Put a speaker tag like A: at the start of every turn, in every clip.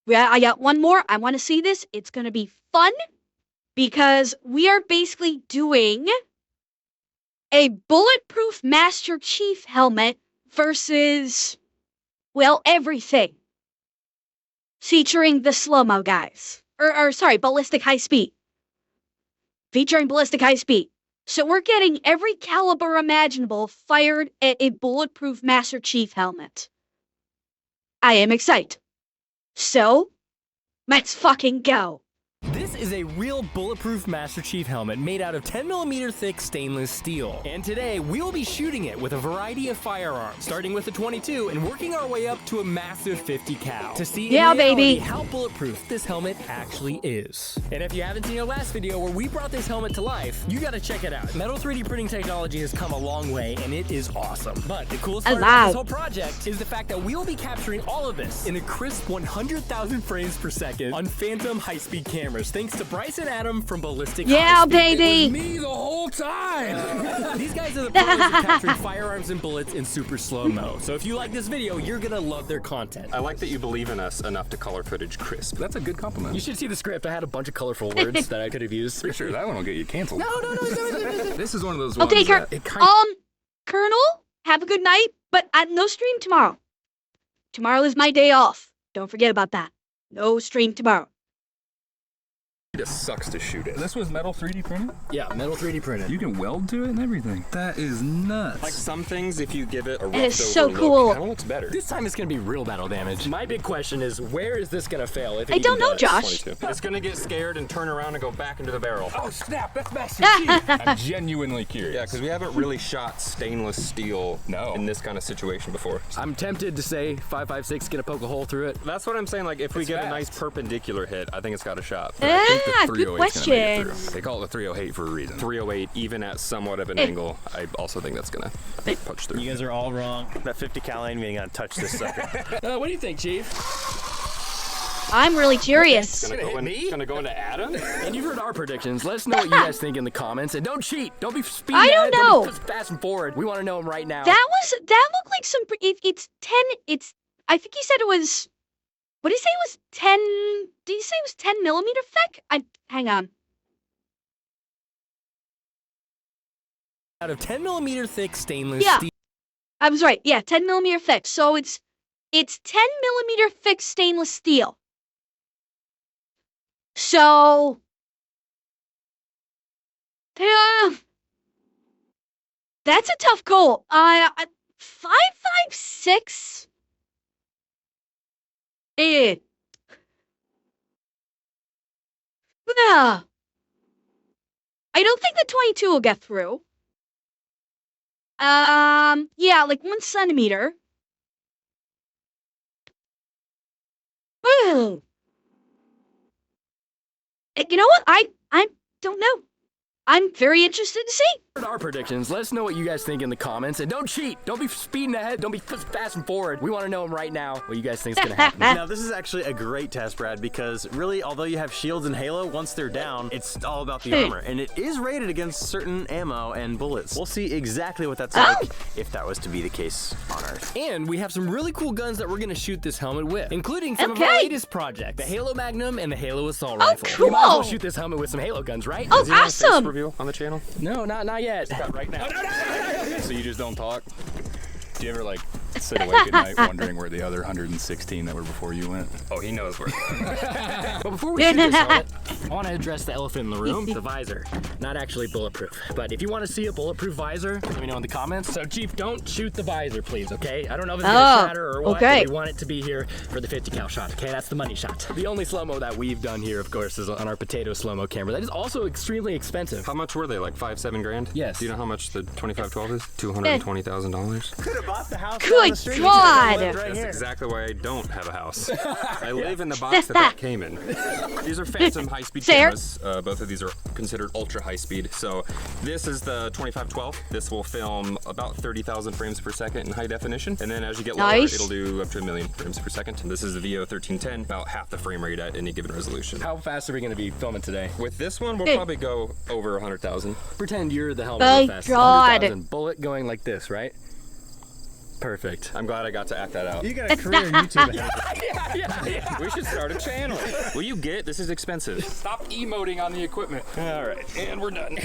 A: Yeah, I got one more. I want to see this. It's going to be fun because we are basically doing a bulletproof Master Chief helmet versus, well, everything. Featuring the slow-mo guys. Or sorry, ballistic high speed. Featuring ballistic high speed. So we're getting every caliber imaginable fired at a bulletproof Master Chief helmet. I am excited. So, let's fucking go.
B: This is a real bulletproof Master Chief helmet made out of 10mm thick stainless steel. And today, we will be shooting it with a variety of firearms, starting with a 22 and working our way up to a massive 50 cal to see in reality
A: baby,
B: how bulletproof this helmet actually is. And if you haven't seen our last video where we brought this helmet to life, you gotta check it out. Metal 3D printing technology has come a long way and it is awesome. But the coolest part about this whole project is the fact that we will be capturing all of this in a crisp 100,000 frames per second on phantom high-speed cameras. Thanks to Bryce and Adam from Ballistic High Speed.
A: Baby!
C: It was me the whole time!
B: These guys are the pros at capturing firearms and bullets in super slow-mo. So if you like this video, you're gonna love their content.
D: I like that you believe in us enough to color footage crisp.
C: That's a good compliment.
B: You should see the script. I had a bunch of colorful words that I could have used.
C: Pretty sure that one will get you canceled.
B: No.
C: This is one of those ones
A: Okay,
C: that
A: Colonel, have a good night, but no stream tomorrow. Tomorrow is my day off. Don't forget about that. No stream tomorrow.
C: It just sucks to shoot it. This was metal 3D printed?
B: Yeah, metal 3D printed.
C: You can weld to it and everything. That is nuts.
D: Like some things, if you give it a roughed
A: It is so
D: over
A: cool.
D: look, it kind of looks better.
B: This time it's gonna be real battle damage. My big question is, where is this gonna fail? If it
A: I don't
B: even
A: know,
B: does?
A: Josh.
D: 22. It's gonna get scared and turn around and go back into the barrel.
C: Oh snap, that's Master Chief. I'm genuinely curious.
D: Yeah, because we haven't really shot stainless steel in this kind of situation before.
B: I'm tempted to say 5.56 gonna poke a hole through it.
D: That's what I'm saying. Like, if we get
C: fast.
D: a nice perpendicular hit, I think it's got a shot.
A: Good question.
C: They call it the 308 for a reason.
D: 308, even at somewhat of an angle, I also think that's gonna punch through.
E: You guys are all wrong. That 50 cal ain't even gonna touch this sucker.
B: What do you think, Chief?
A: I'm really curious.
D: Gonna go into Adam?
B: And you've heard our predictions. Let us know what you guys think in the comments. And don't cheat. Don't be speeding
A: I don't
B: ahead.
A: know.
B: Don't be fast and forward. We want to know them right now.
A: That looked like some. It's 10. I think he said it was. What did he say it was 10? Did he say it was 10mm thick? Hang on.
B: Out of 10mm thick stainless
A: Yeah.
B: steel.
A: I was right. Yeah, 10mm thick. So it's 10mm thick stainless steel. So that's a tough goal. 5.56. Yeah. I don't think the 22 will get through. Yeah, like 1 centimeter. You know what? I don't know. I'm very interested to see.
B: Our predictions. Let us know what you guys think in the comments. And don't cheat. Don't be speeding ahead. Don't be fast and forward. We want to know them right now what you guys think is going to happen.
E: Now, this is actually a great test, Brad, because really, although you have shields and Halo, once they're down, it's all about the armor. And it is rated against certain ammo and bullets. We'll see exactly what that's like if that was to be the case on Earth.
B: And we have some really cool guns that we're going to shoot this helmet with, including some of our latest projects, the Halo Magnum and the Halo Assault Rifle.
A: Cool.
B: We might as well shoot this helmet with some Halo guns, right?
A: Oh, awesome.
D: Review on the channel?
B: No, not yet.
D: Right now.
C: So you just don't talk? Do you ever like sit awake at night wondering where the other 116 that were before you went?
D: Oh, he knows where.
B: But before we shoot this helmet, I want to address the elephant in the room, the visor. Not actually bulletproof. But if you want to see a bulletproof visor, let me know in the comments. So, Chief, don't shoot the visor, please, okay? I don't know if it's going to shatter or what, but we want it to be here for the 50 cal shot, okay? That's the money shot. The only slow-mo that we've done here, of course, is on our potato slow-mo camera. That is also extremely expensive.
D: How much were they? Like 5-7 grand?
B: Yes.
D: Do you know how much the 2512 is? $220,000.
E: Could have bought the house.
A: Good God.
D: That's exactly why I don't have a house. I live in the box that came in. These are phantom high-speed cameras. Both of these are considered ultra high-speed. So this is the 2512. This will film about 30,000 frames per second in high definition. And then as you get lower, it'll do up to 1,000,000 frames per second. And this is the VO1310, about half the frame rate at any given resolution.
B: How fast are we going to be filming today?
D: With this one, we'll probably go over 100,000.
B: Pretend you're the helmet real fast.
A: God.
B: 100,000. Bullet going like this, right? perfect.
D: I'm glad I got to act that out.
E: You got a career in YouTube.
B: Yeah.
D: We should start a channel. Will you get? This is expensive.
C: Stop emoting on the equipment.
D: All right.
C: And we're done.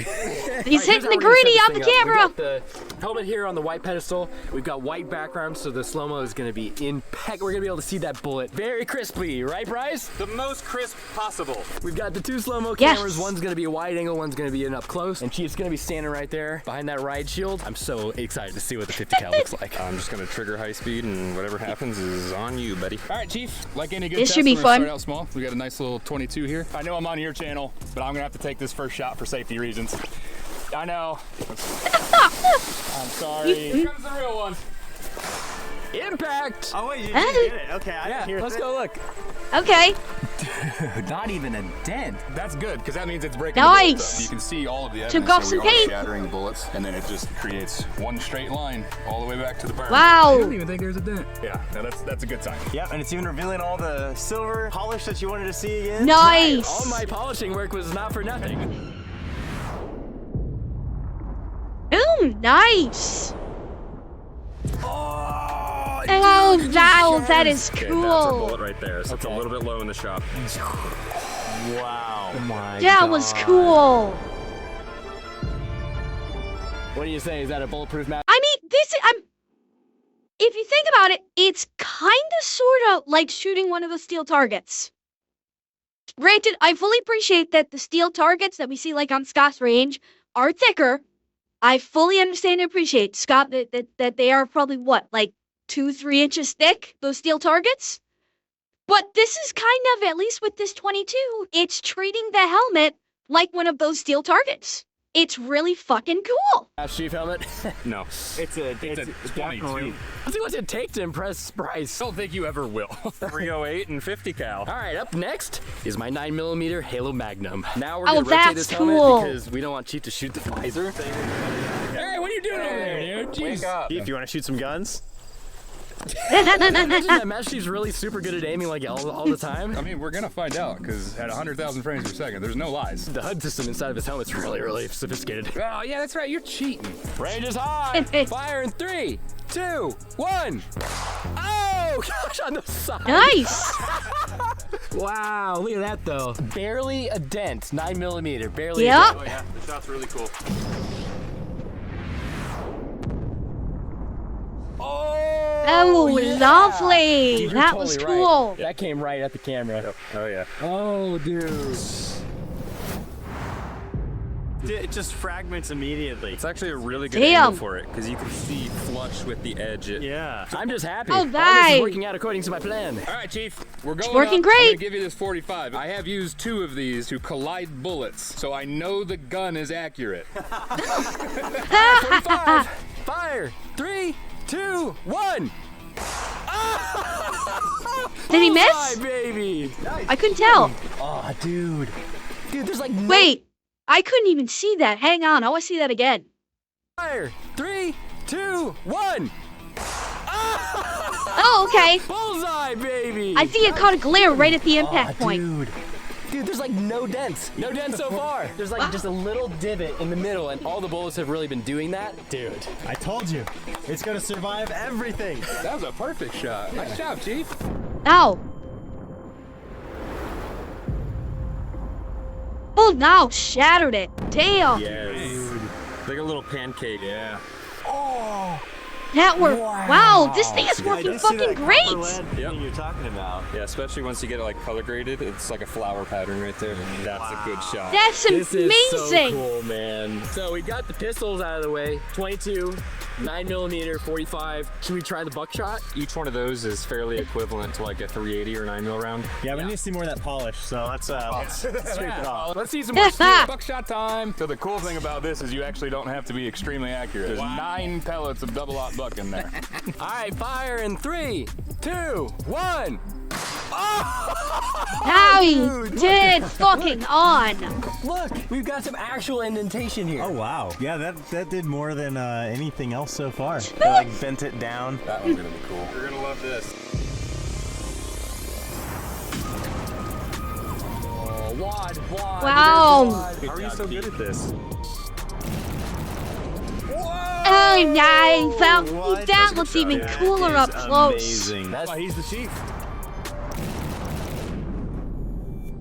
A: He's hitting the greenie on the camera.
B: We've got the helmet here on the white pedestal. We've got white background, so the slow-mo is gonna be impeccable. We're gonna be able to see that bullet very crisply, right, Bryce?
D: The most crisp possible.
B: We've got the 2 slow-mo
A: Yes.
B: cameras. One's gonna be a wide angle, one's gonna be an up close. And Chief's gonna be standing right there behind that ride shield. I'm so excited to see what the 50 cal looks like.
D: I'm just gonna trigger high speed, and whatever happens is on you, buddy.
C: All right, Chief. Like any good
A: This
C: test,
A: should be
C: we're gonna
A: fun.
C: start out small. We got a nice little 22 here. I know I'm on your channel, but I'm gonna have to take this first shot for safety reasons. I know. I'm sorry. Here comes the real one.
B: Impact!
E: Oh wait, you did it. Okay, I
B: Yeah,
E: didn't hear
B: let's
E: it.
B: go look.
A: Okay.
B: Not even a dent.
C: That's good, because that means it's breaking
A: Nice.
C: the bullets up. You can see all of the
A: Took
C: evidence.
A: off
C: so
A: some
C: we are
A: paint.
C: shattering the bullets, and then it just creates one straight line all the way back to the burn.
A: Wow.
C: even think there's a dent. Yeah, no, that's a good sign.
E: Yeah, and it's even revealing all the silver polish that you wanted to see again.
A: Nice.
B: All my polishing work was not for nothing.
A: Ooh, nice.
B: Oh,
A: Oh, wow, that is
D: Okay, that's a
A: cool.
D: bullet right there. So it's a little bit low in the shop.
E: Wow.
B: oh my
A: That was
B: God.
A: cool.
B: What do you say? Is that a bulletproof map?
A: I mean, if you think about it, it's kind of sort of like shooting one of the steel targets. Granted, I fully appreciate that the steel targets that we see like on Scott's range are thicker. I fully understand and appreciate, Scott, that they are probably what, like 2-3 inches thick, those steel targets? But this is kind of, at least with this 22, it's treating the helmet like one of those steel targets. It's really fucking cool.
B: Chief helmet.
D: No.
E: It's a
C: 22.
B: Let's see what's it take to impress Bryce.
C: I don't think you ever will.
D: 308 and 50 cal.
B: All right, up next is my 9mm Halo Magnum. Now we're
A: Oh,
B: gonna rotate
A: that's
B: this
A: cool.
B: helmet because we don't want Chief to shoot the visor.
C: Hey, what are you doing over there, dude?
D: Wake up.
E: If you want to shoot some guns,
B: Imagine that Master Chief's really super good at aiming like all the time.
C: I mean, we're gonna find out, because at 100,000 frames per second, there's no lies.
B: The HUD system inside of his helmet's really, really sophisticated.
C: Oh, yeah, that's right, you're cheating.
B: Range is high. Fire in 3, 2, 1. Oh gosh, on the side.
A: Nice.
B: Wow, look at that though. Barely a dent. 9mm. Barely.
A: Yep.
B: A dent.
D: Oh yeah, the shot's really cool.
A: Oh,
B: yeah.
A: lovely.
B: Dude, you're
A: That
B: totally
A: was
B: right.
A: cool.
B: That came right at the camera.
D: Oh yeah.
B: Oh, dude.
E: it just fragments immediately.
D: It's actually a really good
A: Damn.
D: angle for it, because you can see flush with the edge.
E: Yeah.
B: I'm just happy.
A: Oh,
B: All this
A: bye.
B: is working out according to my plan.
C: All right, Chief, we're going
A: working
C: up.
A: great.
C: I'm gonna give you this 45. I have used 2 of these to collide bullets, so I know the gun is accurate.
B: 45. Fire. 3, 2, 1.
A: Did he miss?
B: Bullseye, baby.
A: I couldn't tell.
B: Oh, dude. Dude, there's like no
A: Wait, I couldn't even see that. Hang on, I want to see that again.
B: fire. 3, 2, 1.
A: Oh, okay.
B: Bullseye, baby.
A: I think it caught a glare right at the impact point.
B: Dude, there's like no dents. No dents so far. There's like just a little divot in the middle, and all the bullets have really been doing that. Dude.
E: I told you, it's gonna survive everything.
C: That was a perfect shot. Nice job, Chief.
A: Ow. Oh, no, shattered it. Damn.
D: Yes. Like a little pancake.
C: Yeah.
A: That worked. Wow, this thing is working fucking great.
E: Thing you're talking about.
D: Yeah, especially once you get it like color graded, it's like a flower pattern right there. That's a good shot.
A: That's
B: This
A: amazing.
B: is so cool, man. So we got the pistols out of the way. 22, 9mm, 45. Should we try the buckshot?
D: Each one of those is fairly equivalent to like a 380 or 9mm round.
E: Yeah, we need to see more of that polish. So let's scrape it off.
C: Let's see some more steel buckshot time. So the cool thing about this is you actually don't have to be extremely accurate. There's 9 pellets of double-aught buck in there.
B: All right, fire in 3, 2, 1.
A: Now he did fucking on.
B: Look, we've got some actual indentation here.
E: Oh wow. Yeah, that did more than anything else so far. They like bent it down.
C: That one's gonna be cool.
D: You're gonna love this.
B: Oh, wad.
A: Wow.
D: How are you so good at this?
B: Whoa!
A: Oh, nice. Well,
E: What?
A: that looks even
E: Dude,
A: cooler
E: that
A: up
E: is
A: close.
E: Amazing.
C: That's why he's the chief.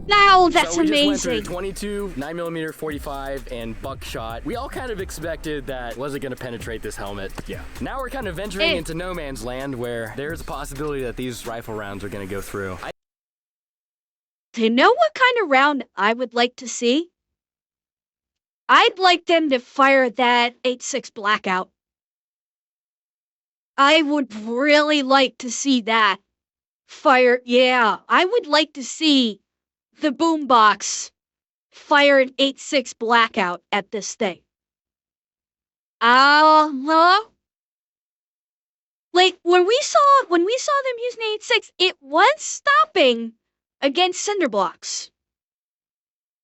A: Now that's
B: so we just
A: amazing.
B: went through 22, 9mm, 45, and Buckshot. We all kind of expected that wasn't going to penetrate this helmet.
C: Yeah.
B: Now we're kind of venturing into no man's land where there's a possibility that these rifle rounds are going to go through.
A: Do you know what kind of round I would like to see? I'd like them to fire that 8.6 Blackout. I would really like to see that fire. Yeah, I would like to see the boombox fire an 8.6 Blackout at this thing. Like when we saw them using 8.6, it was stopping against cinder blocks.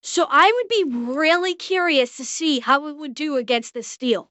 A: So I would be really curious to see how it would do against this steel.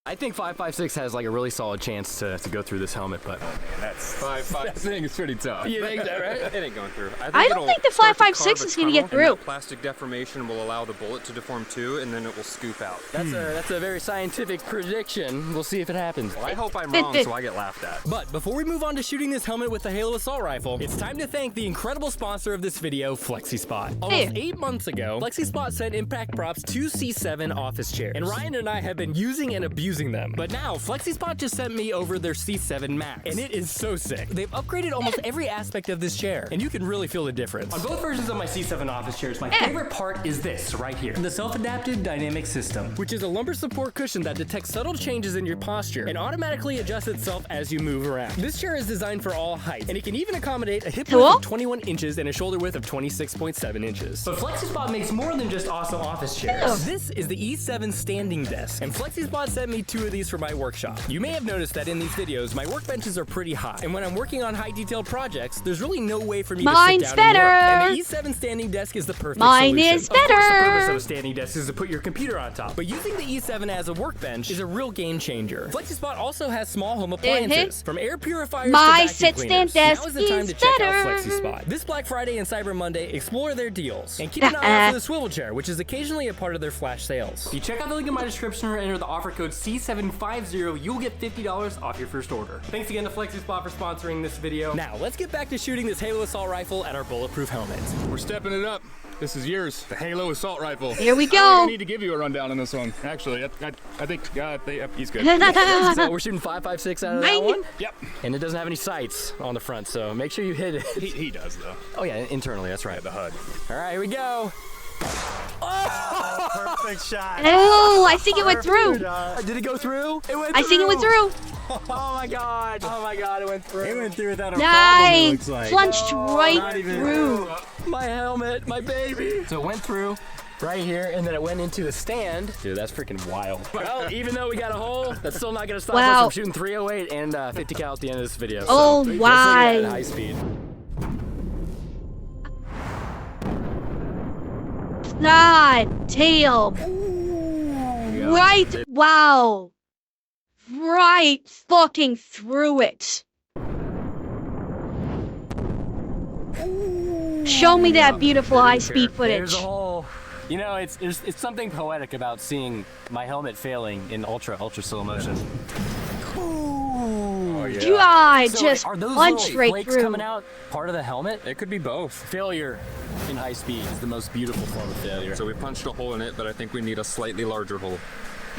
B: I think 5.56 has like a really solid chance to go through this helmet, but
C: That's
D: 5.56.
C: that thing is pretty tough.
B: you think that, right?
D: It ain't going through.
A: I don't
D: it'll
A: think the
D: start to
A: 5.56
D: carve a
A: is gonna get
D: tunnel, and
A: through.
D: that plastic deformation will allow the bullet to deform too, and then it will scoop out.
B: That's a very scientific prediction. We'll see if it happens.
D: Well, I hope I'm wrong, so I get laughed at.
B: But before we move on to shooting this helmet with the Halo Assault Rifle, it's time to thank the incredible sponsor of this video, FlexiSpot. Almost 8 months ago, FlexiSpot sent Impact Props 2 C7 office chairs, and Ryan and I have been using and abusing them. But now, FlexiSpot just sent me over their C7 Max, and it is so sick. They've upgraded almost every aspect of this chair, and you can really feel the difference. On both versions of my C7 office chairs, my favorite part is this right here, the self-adaptive dynamic system, which is a lumbar support cushion that detects subtle changes in your posture and automatically adjusts itself as you move around. This chair is designed for all heights, and it can even accommodate a hip width of 21 inches and a shoulder width of 26.7 inches. But FlexiSpot makes more than just awesome office chairs. This is the E7 standing desk, and FlexiSpot sent me 2 of these for my workshop. You may have noticed that in these videos, my workbenches are pretty high, and when I'm working on high detailed projects, there's really no way for me
A: Mine's
B: to sit down
A: better.
B: and work. And the E7 standing desk is the perfect
A: Mine
B: solution.
A: is
B: Of course, the
A: better.
B: purpose of a standing desk is to put your computer on top, but using the E7 as a workbench is a real game changer. FlexiSpot also has small home appliances, from air purifiers
A: My
B: to vacuum
A: sit-stand
B: cleaners.
A: desk
B: Now is the time
A: is
B: to check
A: better.
B: out FlexiSpot. This Black Friday and Cyber Monday, explore their deals, and keep an eye out for the swivel chair, which is occasionally a part of their flash sales. If you check out the link in my description or enter the offer code C750, you'll get $50 off your first order. Thanks again to FlexiSpot for sponsoring this video. Now, let's get back to shooting this Halo Assault Rifle at our bulletproof helmet.
C: We're stepping it up. This is yours, the Halo Assault Rifle.
A: Here we
C: I don't think I
A: go.
C: need to give you a rundown on this one. Actually, I think he's good.
B: So we're shooting 5.56 out of that
A: Mine.
B: one,
C: Yep.
B: and it doesn't have any sights on the front, so make sure you hit it.
C: He does though.
B: Oh yeah, internally, that's right.
C: The HUD.
B: All right, here we go.
E: Perfect shot.
A: Oh, I think it went through.
B: Did it go through? It went
A: I think it went through.
B: Oh my god. Oh my god, it went through.
E: It went through without a problem, it
A: Nice.
E: looks like.
A: Plunged
E: not
A: right
E: even-
A: through.
B: My helmet, my baby. So it went through right here, and then it went into the stand. Dude, that's freaking wild. Well, even though we got a hole, that's still not gonna stop us
A: Wow.
B: from shooting 308 and 50 cal at the end of this video.
A: Oh,
B: so let's look
A: wow.
B: at it at high speed.
A: Side, tail. Right, wow. Right fucking through it. Show me that beautiful high-speed
B: There's
A: footage.
B: a hole. You know, it's something poetic about seeing my helmet failing in ultra slow motion.
C: Oh yeah.
A: God,
B: So,
A: just
B: are those
A: punched
B: little
A: right
B: flakes
A: through.
B: coming out part of the helmet?
D: It could be both.
B: Failure in high speed is the most beautiful form of failure.
D: So we punched a hole in it, but I think we need a slightly larger hole.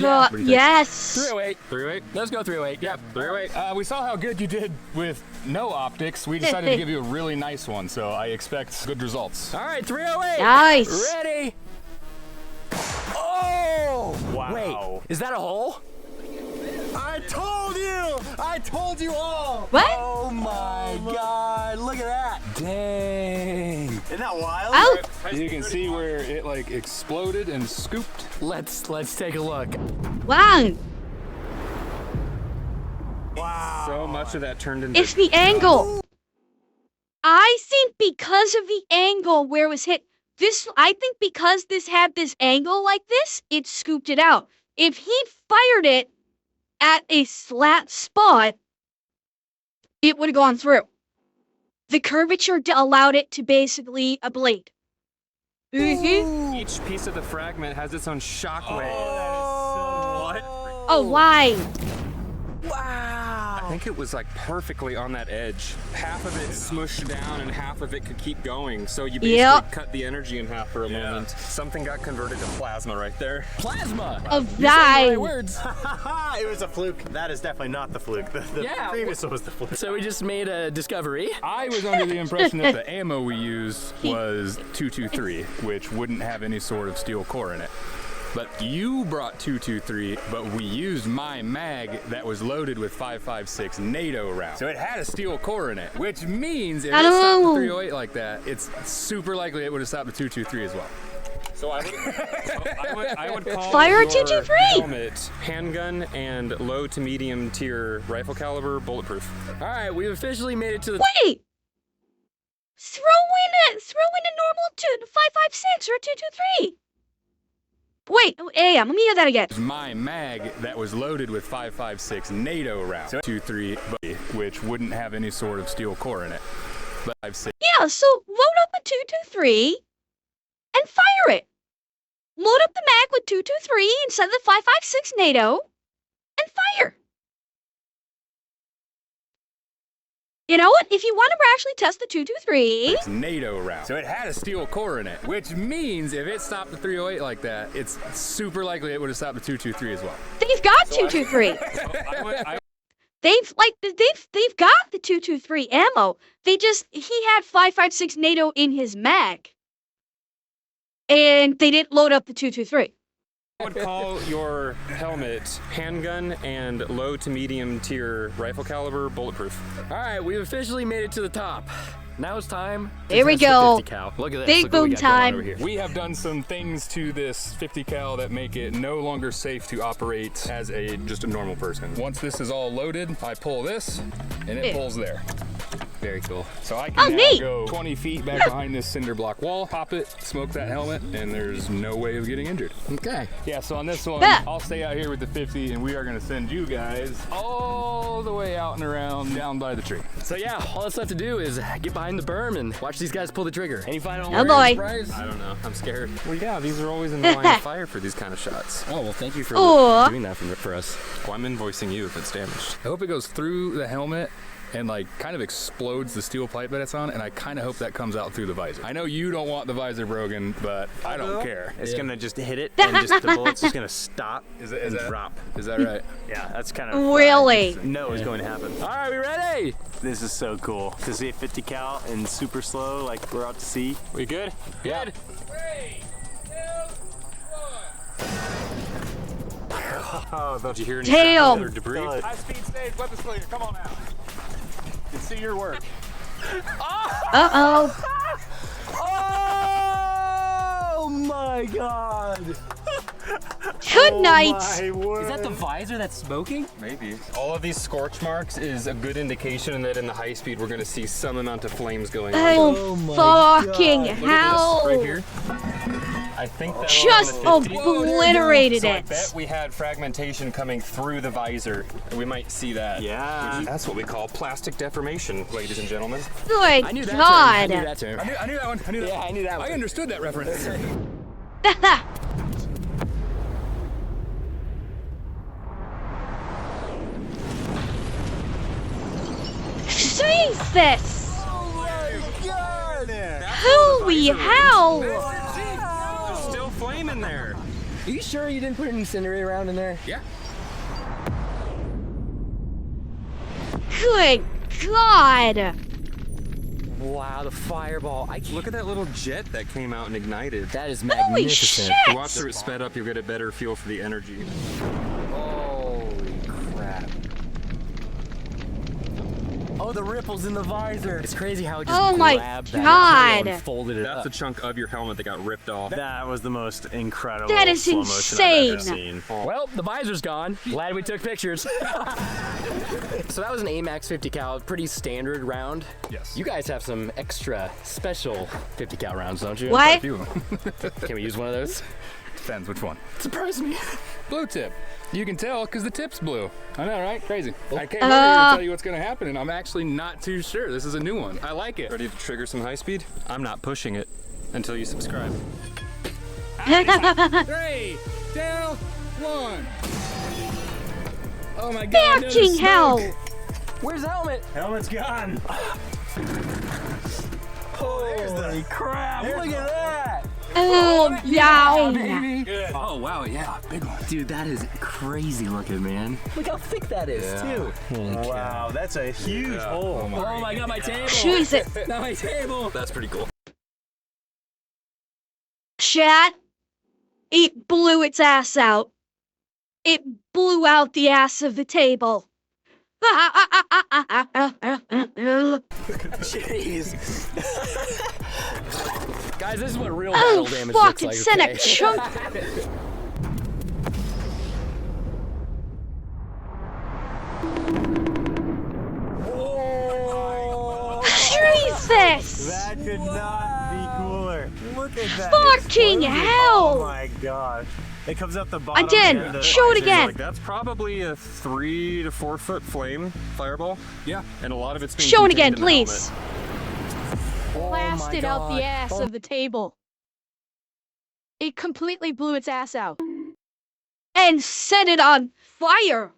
A: Uh,
D: do you think?
A: yes.
B: 308.
D: 308?
B: Let's go 308.
D: Yep, 308.
C: We saw how good you did with no optics. We decided to give you a really nice one, so I expect good results.
B: All right, 308.
A: Nice.
B: Ready? Oh!
E: Wow.
B: Wait, is that a hole?
E: I told you! I told you all!
A: What?
B: Oh my god, look at that. Dang.
E: Isn't that wild?
A: Oh,
C: You can see where it like exploded and scooped.
B: Let's take a look.
A: wow.
E: Wow.
D: So much of that turned into.
A: It's the angle. I think because of the angle where it was hit, I think because this had this angle like this, it scooped it out. If he fired it at a flat spot, it would have gone through. The curvature allowed it to basically ablate.
D: Each piece of the fragment has its own shockwave.
E: Oh,
D: What?
A: Oh, why?
D: I think it was like perfectly on that edge. Half of it smushed down and half of it could keep going. So you basically cut the energy in half for a moment. Something got converted to plasma right there.
B: Plasma!
A: Of that.
B: Right words.
E: It was a fluke. That is definitely not the fluke. The previous one was the fluke.
B: So we just made a discovery.
C: I was under the impression that the ammo we used was 223, which wouldn't have any sort of steel core in it. But you brought 223, but we used my mag that was loaded with 5.56 NATO rounds. So it had a steel core in it, which means if it stopped the 308 like that, it's super likely it would have stopped the 223 as well.
D: So I would call
A: Fire
D: your
A: 223!
D: helmet handgun and low to medium tier rifle caliber bulletproof.
B: All right, we've officially made it to the...
A: Wait! Throw in a normal 5.56 or 223. Wait, AM, let me hear that again.
C: My mag that was loaded with 5.56 NATO rounds. So 223, which wouldn't have any sort of steel core in it. But 5.6.
A: Yeah, so load up a 223 and fire it. Load up the mag with 223 instead of the 5.56 NATO and fire. You know what? If you want to actually test the 223...
C: It's NATO round. So it had a steel core in it, which means if it stopped the 308 like that, it's super likely it would have stopped the 223 as well.
A: They've got 223. They've got the 223 ammo. He had 5.56 NATO in his mag. And they didn't load up the 223.
D: I would call your helmet handgun and low to medium tier rifle caliber bulletproof.
B: All right, we've officially made it to the top. Now it's time to
A: Here we
B: test the
A: go.
B: 50 cal. Look at this.
A: Big
B: Look what we
A: boom
B: got going on
A: time.
B: over here.
C: We have done some things to this 50 cal that make it no longer safe to operate as just a normal person. Once this is all loaded, I pull this and it pulls there. Very cool. So I can now go 20 feet back behind this cinder block wall, pop it, smoke that helmet, and there's no way of getting injured.
B: Okay.
C: Yeah, so on this one, I'll stay out here with the 50, and we are gonna send you guys all the way out and around down by the tree.
B: So yeah, all that's left to do is get behind the berm and watch these guys pull the trigger. Any final
A: Oh,
B: words,
A: boy.
B: Bryce?
D: I don't know, I'm scared. Well, yeah, these are always in the line of fire for these kind of shots.
B: Oh, well, thank you for
A: Aw.
B: doing that for us.
D: Well, I'm invoicing you if it's damaged.
C: I hope it goes through the helmet and like kind of explodes the steel pipe that it's on, and I kind of hope that comes out through the visor. I know you don't want the visor broken, but I don't care.
E: It's gonna just hit it, and just the bullet's just gonna stop and drop.
C: Is that right?
E: Yeah, that's kind of
A: Really?
E: no is going to happen.
B: All right, we ready?
E: This is so cool to see a 50 cal and super slow, like we're out to sea.
D: We good?
B: Yeah.
C: Good. 3, 2, 1.
E: Oh,
D: Did you hear any
A: Damn.
D: other debris?
C: High speed stage, weapons clear. Come on out. Let's see your work.
A: Uh-oh.
E: Oh my God!
A: Good night.
E: My word.
B: Is that the visor that's smoking?
D: Maybe. All of these scorch marks is a good indication that in the high speed we're going to see some amount of flames going on.
A: Oh, fucking hell.
D: Right here. I think that
A: Just obliterated
D: so I
A: it.
D: bet we had fragmentation coming through the visor, and we might see that.
E: Yeah.
D: That's what we call plastic deformation, ladies and gentlemen.
A: Good
B: I knew that
A: God.
B: term. I knew that term.
C: I knew that one. I knew that.
B: Yeah, I knew that one.
C: I understood that reference.
A: Jesus!
D: Oh
A: Holy hell!
D: There's still flame in there.
B: Are you sure you didn't put an incinerator round in there?
C: Yeah.
A: Good God!
B: Wow, the fireball.
D: Look at that little jet that came out and ignited.
B: That is
A: Holy
B: magnificent.
A: shit!
D: Watch through it sped up, you'll get a better feel for the energy.
B: Holy crap. Oh, the ripples in the visor. It's crazy how it just
A: Oh my
B: grabbed that
A: God.
B: material and folded it
D: That's
B: up.
D: a chunk of your helmet that got ripped off.
E: That was the most incredible
A: That is
E: slow motion I've ever
A: insane.
E: seen.
B: Well, the visor's gone. Glad we took pictures. So that was an AMAX 50 cal, pretty standard round.
C: Yes.
B: You guys have some extra special 50 cal rounds, don't you?
A: What?
C: A few of them.
B: Can we use one of those?
C: Depends which one.
B: Surprise me.
C: Blue tip. You can tell because the tip's blue. I know, right? Crazy. I came over here to tell you what's going to happen, and I'm actually not too sure. This is a new one. I like it.
D: Ready to trigger some high speed? I'm not pushing it until you subscribe.
C: 3, 2, 1.
B: Oh my god.
A: Fucking hell!
B: Where's the helmet?
E: Helmet's gone.
B: Holy crap. Look at that.
A: Oh, down!
B: Oh wow, yeah, big one. Dude, that is crazy looking, man. Look how thick that is, too.
E: Wow, that's a huge hole.
B: Oh my god, my table.
A: Jesus.
B: Not my table.
D: That's pretty cool.
A: Chat, it blew its ass out. It blew out the ass of the table.
B: Jeez. Guys, this is what real battle
A: Oh,
B: damage
A: fuck,
B: looks
A: it
B: like.
A: sent a
B: Okay?
A: chunk. Jesus!
E: That could not be cooler. Look at that.
A: Fucking
E: explosion.
A: hell!
E: Oh my gosh. It comes out the bottom.
A: Again,
E: and the
A: show it
E: visor.
A: again.
D: Like, that's probably a 3 to 4 foot flame fireball.
C: Yeah.
D: And a lot of it's being
A: Show it
D: contained
A: again,
D: in the
A: please.
D: helmet.
A: Blasted out the ass
B: Oh.
A: of the table. It completely blew its ass out. And set it on fire.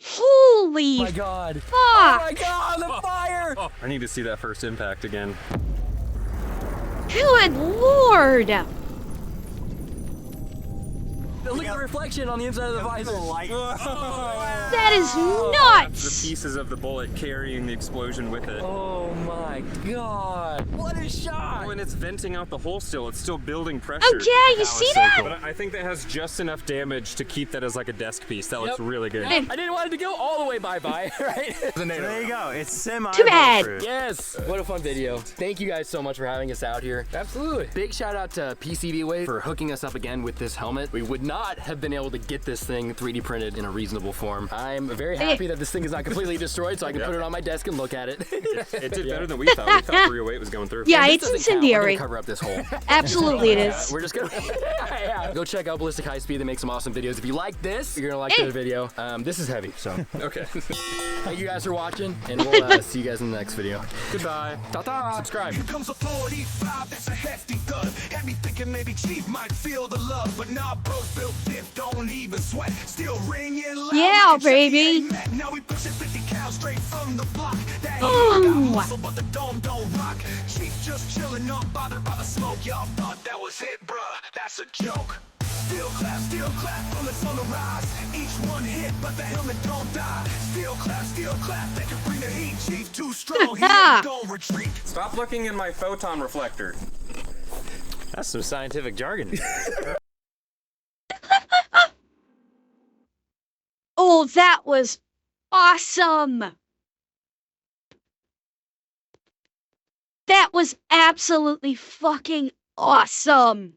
A: Holy
B: Oh my god.
A: fuck!
B: Oh my god, the fire!
D: I need to see that first impact again.
A: Good lord!
B: Look at the reflection on the inside of the visor.
A: That is
D: The
A: nuts!
D: pieces of the bullet carrying the explosion with it.
B: Oh my god. What a shot!
D: When it's venting out the hole still, it's still building pressure.
A: Oh yeah, you see that?
D: But I think that has just enough damage to keep that as like a desk piece. That looks
B: Yep.
D: really good.
B: I didn't want it to go all the way bye-bye, right?
E: There you go. It's semi.
A: Too bad.
E: bulletproof.
B: Yes! What a fun video. Thank you guys so much for having us out here. Absolutely. Big shout out to PCBWay for hooking us up again with this helmet. We would not have been able to get this thing 3D printed in a reasonable form. I'm very happy that this thing is not completely destroyed so I can put it on my desk and look at it.
D: It did better than we thought. We thought 308 was going through.
A: Yeah,
B: This
A: it's
B: doesn't count. We're
A: incendiary.
B: gonna cover up this hole.
A: Absolutely it is.
B: We're just gonna yeah. Go check out Ballistic High Speed. They make some awesome videos. If you like this, you're gonna like this video. This is heavy, so
D: Okay.
B: thank you guys for watching, and we'll see you guys in the next video.
D: Goodbye.
B: Ta-ta!
D: Subscribe.
F: Comes a 45, that's a hefty thud. Had me thinking maybe Chief might feel the love, but nah, bros built diff, don't even sweat. Still ringing loud.
A: Yeah,
F: like a Chevy
A: baby.
F: A-Mac. Now we pushing 50 cows straight from the block. That
A: Ooh.
F: got muscle, but the dome don't rock. Chief just chilling, not bothered by the smoke. Y'all thought that was it, bruh. That's a joke. Still clap, bullets on the rise. Each one hit, but the helmet don't die. Still clap, they can bring the heat. Chief too strong, he ain't gon' retreat.
D: Stop looking in my photon reflector.
E: That's some scientific jargon.
A: Oh, that was awesome! That was absolutely fucking awesome!